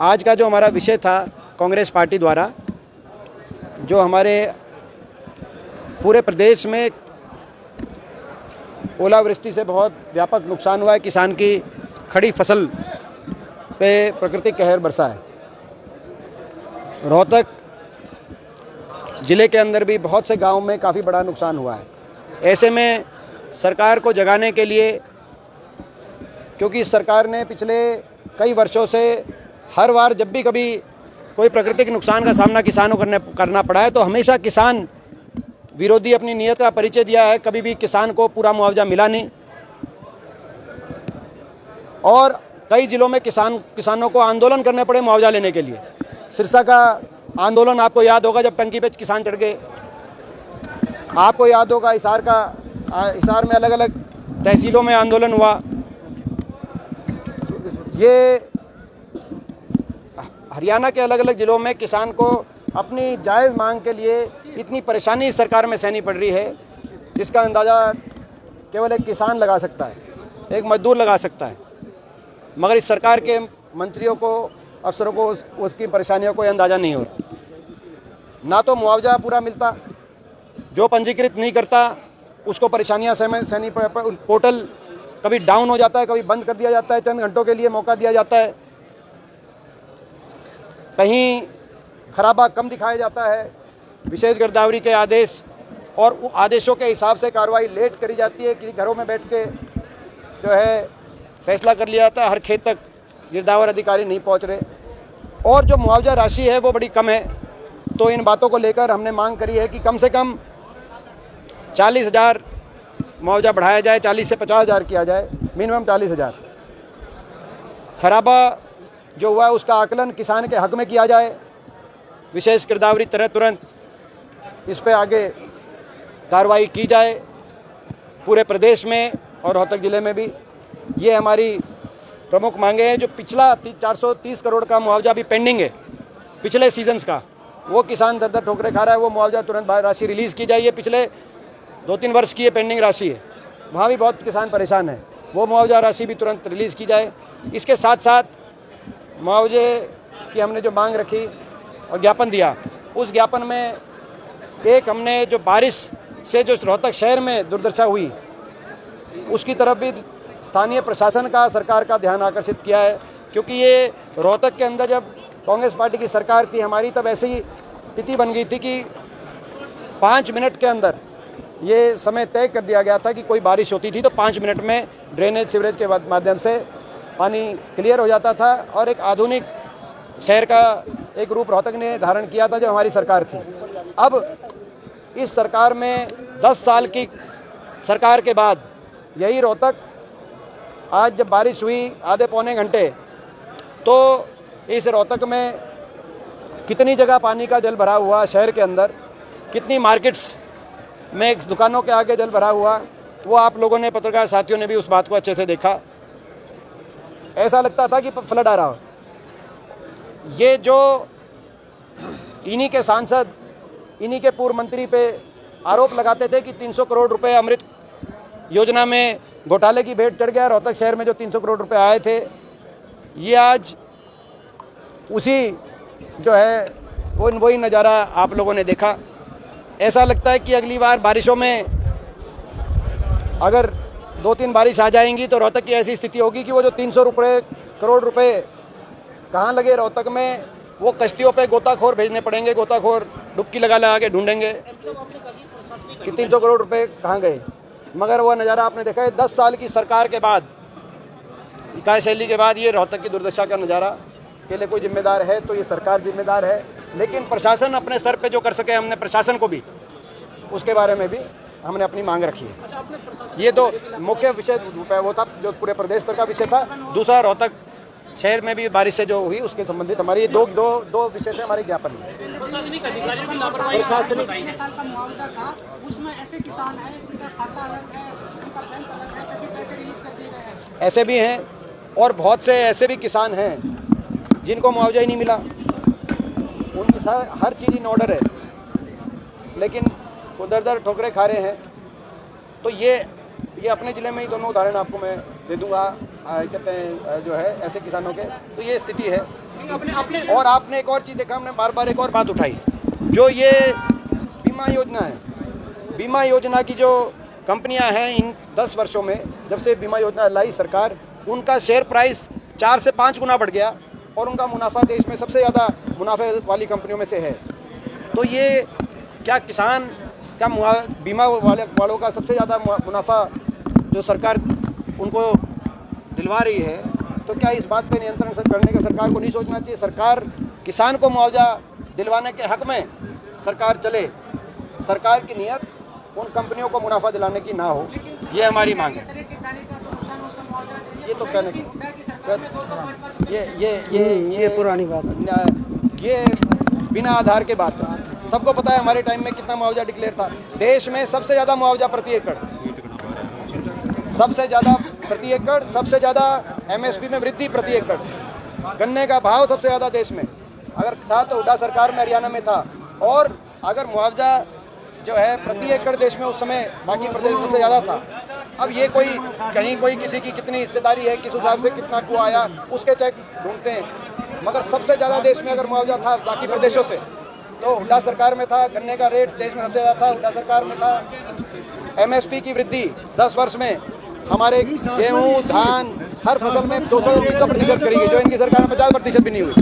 आज का जो हमारा विषय था कांग्रेस पार्टी द्वारा, जो हमारे पूरे प्रदेश में ओलावृष्टि से बहुत व्यापक नुकसान हुआ है, किसान की खड़ी फसल पे प्राकृतिक कहर बरसा है। रोहतक ज़िले के अंदर भी बहुत से गांव में काफ़ी बड़ा नुकसान हुआ है। ऐसे में सरकार को जगाने के लिए, क्योंकि सरकार ने पिछले कई वर्षों से हर बार जब भी कभी कोई प्राकृतिक नुकसान का सामना किसानों को करना पड़ा है तो हमेशा किसान विरोधी अपनी नीयत का परिचय दिया है। कभी भी किसान को पूरा मुआवजा मिला नहीं और कई जिलों में किसानों को आंदोलन करने पड़े मुआवजा लेने के लिए। सिरसा का आंदोलन आपको याद होगा, जब टंकी पे किसान चढ़ गए। आपको याद होगा हिसार में अलग अलग तहसीलों में आंदोलन हुआ। ये हरियाणा के अलग अलग ज़िलों में किसान को अपनी जायज़ मांग के लिए इतनी परेशानी सरकार में सहनी पड़ रही है, जिसका अंदाज़ा केवल एक किसान लगा सकता है, एक मजदूर लगा सकता है। मगर इस सरकार के मंत्रियों को, अफसरों को उसकी परेशानियों को अंदाज़ा नहीं हो रहा। ना तो मुआवजा पूरा मिलता, जो पंजीकृत नहीं करता उसको परेशानियां सहनी। पोर्टल कभी डाउन हो जाता है, कभी बंद कर दिया जाता है, चंद घंटों के लिए मौका दिया जाता है, कहीं खराबा कम दिखाया जाता है, विशेष गिरदावरी के आदेश और आदेशों के हिसाब से कार्रवाई लेट करी जाती है कि घरों में बैठ के जो है फैसला कर लिया जाता है। हर खेत तक गिरदावर अधिकारी नहीं पहुंच रहे और जो मुआवजा राशि है वो बड़ी कम है। तो इन बातों को लेकर हमने मांग करी है कि कम से कम 40,000 मुआवजा बढ़ाया जाए, 40 से 50,000 किया जाए, मिनिमम 40,000। खराबा जो हुआ है उसका आकलन किसान के हक में किया जाए। विशेष गिरदावरी तरह तुरंत इस पे आगे कार्रवाई की जाए पूरे प्रदेश में और रोहतक ज़िले में भी। ये हमारी प्रमुख मांगे हैं। जो पिछला 430 करोड़ का मुआवजा भी पेंडिंग है पिछले सीजन्स का, वो किसान दर दर ठोकरे खा रहा है। वो मुआवजा तुरंत राशि रिलीज़ की जाए। ये पिछले 2-3 वर्ष की ये पेंडिंग राशि है, वहाँ भी बहुत किसान परेशान है। वो मुआवजा राशि भी तुरंत रिलीज़ की जाए। इसके साथ साथ मुआवजे की हमने जो मांग रखी और ज्ञापन दिया, उस ज्ञापन में एक हमने जो बारिश से जो रोहतक शहर में दुर्दशा हुई उसकी तरफ भी स्थानीय प्रशासन का, सरकार का ध्यान आकर्षित किया है। क्योंकि ये रोहतक के अंदर जब कांग्रेस पार्टी की सरकार थी हमारी, तब ऐसी स्थिति बन गई थी कि 5 मिनट के अंदर ये समय तय कर दिया गया था कि कोई बारिश होती थी तो 5 मिनट में ड्रेनेज सीवरेज के माध्यम से पानी क्लियर हो जाता था और एक आधुनिक शहर का एक रूप रोहतक ने धारण किया था जब हमारी सरकार थी। अब इस सरकार में 10 साल की सरकार के बाद यही रोहतक, आज जब बारिश हुई आधे पौने घंटे, तो इस रोहतक में कितनी जगह पानी का जल भरा हुआ शहर के अंदर, कितनी मार्केट्स में दुकानों के आगे जल भरा हुआ, वो आप लोगों ने, पत्रकार साथियों ने भी उस बात को अच्छे से देखा। ऐसा लगता था कि फ्लड आ रहा हो। ये जो इन्हीं के सांसद, इन्हीं के पूर्व मंत्री पे आरोप लगाते थे कि 300 करोड़ रुपए अमृत योजना में घोटाले की भेंट चढ़ गया। रोहतक शहर में जो 300 करोड़ रुपए आए थे, ये आज उसी जो है वही नज़ारा आप लोगों ने देखा। ऐसा लगता है कि अगली बार बारिशों में अगर 2-3 बारिश आ जाएंगी तो रोहतक की ऐसी स्थिति होगी कि वो जो 300 करोड़ रुपए कहाँ लगे रोहतक में, वो कश्तियों पे गोताखोर भेजने पड़ेंगे। गोताखोर डुबकी लगा के ढूंढेंगे कि 300 करोड़ रुपए कहाँ गए। मगर वह नज़ारा आपने देखा है 10 साल की सरकार के बाद, कार्यशैली के बाद, ये रोहतक की दुर्दशा का नज़ारा के लिए कोई जिम्मेदार है तो ये सरकार जिम्मेदार है। लेकिन प्रशासन अपने स्तर पे जो कर सके, हमने प्रशासन को भी उसके बारे में भी हमने अपनी मांग रखी है। ये तो मुख्य विषय वो था जो पूरे प्रदेश स्तर का विषय था। दूसरा, रोहतक शहर में भी बारिश से जो हुई उसके संबंधित हमारी दो विषय से हमारे ज्ञापन में। ऐसे भी हैं और बहुत से ऐसे भी किसान हैं जिनको मुआवजा ही नहीं मिला। उनकी हर चीज़ इन ऑर्डर है, लेकिन वो दर दर ठोकरे खा रहे हैं। तो ये अपने ज़िले में ही दोनों उदाहरण आपको मैं दे दूंगा, कहते हैं जो है ऐसे किसानों के। तो ये स्थिति है। और आपने एक और चीज़ देखा, हमने बार बार एक और बात उठाई, जो ये बीमा योजना है, बीमा योजना की जो कंपनियां हैं, इन 10 वर्षों में जब से बीमा योजना लाई सरकार, उनका शेयर प्राइस 4 से 5 गुना बढ़ गया और उनका मुनाफा देश में सबसे ज़्यादा मुनाफे वाली कंपनियों में से है। तो ये क्या किसान का बीमा वालों का सबसे ज़्यादा मुनाफा जो सरकार उनको दिलवा रही है, तो क्या इस बात पे नियंत्रण करने का सरकार को नहीं सोचना चाहिए? सरकार किसान को मुआवजा दिलवाने के हक में सरकार चले, सरकार की नियत उन कंपनियों को मुनाफा दिलाने की ना हो, ये हमारी मांग है। ये तो कहने ये पुरानी बात है, ये बिना आधार के बात है। सबको पता है हमारे टाइम में कितना मुआवजा डिक्लेयर था। देश में सबसे ज़्यादा मुआवजा प्रति एकड़, सबसे ज़्यादा प्रति एकड़, सबसे ज़्यादा एमएसपी में वृद्धि प्रति एकड़, गन्ने का भाव सबसे ज़्यादा देश में अगर था तो हुड्डा सरकार में हरियाणा में था। और अगर मुआवजा जो है प्रति एकड़ देश में उस समय बाकी प्रदेश में सबसे ज़्यादा था। अब ये कोई कहीं कोई किसी की कितनी हिस्सेदारी है, किस हिसाब से कितना कुआ आया, उसके चेक ढूंढते हैं, मगर सबसे ज़्यादा देश में अगर मुआवजा था बाकी प्रदेशों से तो हुड्डा सरकार में था। गन्ने का रेट देश में सबसे ज़्यादा था, हुड्डा सरकार में था। एमएसपी की वृद्धि 10 वर्ष में हमारे गेहूँ, धान, हर फसल में 200-300% करी है, जो इनकी सरकार में 50% भी नहीं हुई।